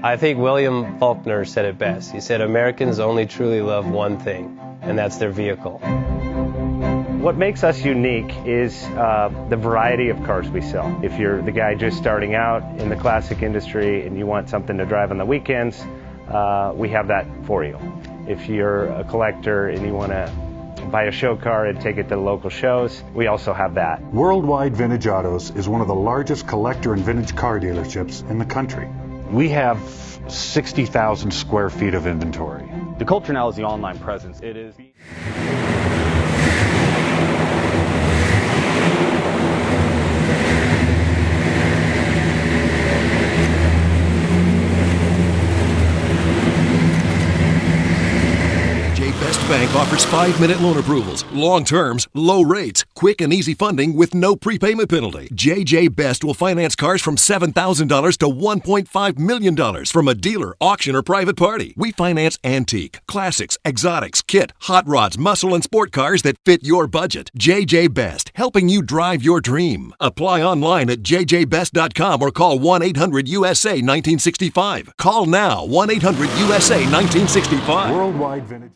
I think William Faulkner said it best. He said, Americans only truly love one thing, and that's their vehicle. What makes us unique is the variety of cars we sell. If you're the guy just starting out in the classic industry and you want something to drive on the weekends, we have that for you. If you're a collector and you want to buy a show car and take it to the local shows, we also have that. Worldwide Vintage Autos is one of the largest collector and vintage car dealerships in the country. We have 60,000 square feet of inventory. The culture now is the online presence. It is. Best Bank offers 5-minute loan approvals, long terms, low rates, quick and easy funding with no prepayment penalty. JJ Best will finance cars from $7,000 to $1.5 million from a dealer, auction, or private party. We finance antique, classics, exotics, kit, hot rods, muscle, and sport cars that fit your budget. JJ Best, helping you drive your dream. Apply online at jjbest.com or call 1-800-USA-1965. Call now, 1-800-USA-1965. Worldwide Vintage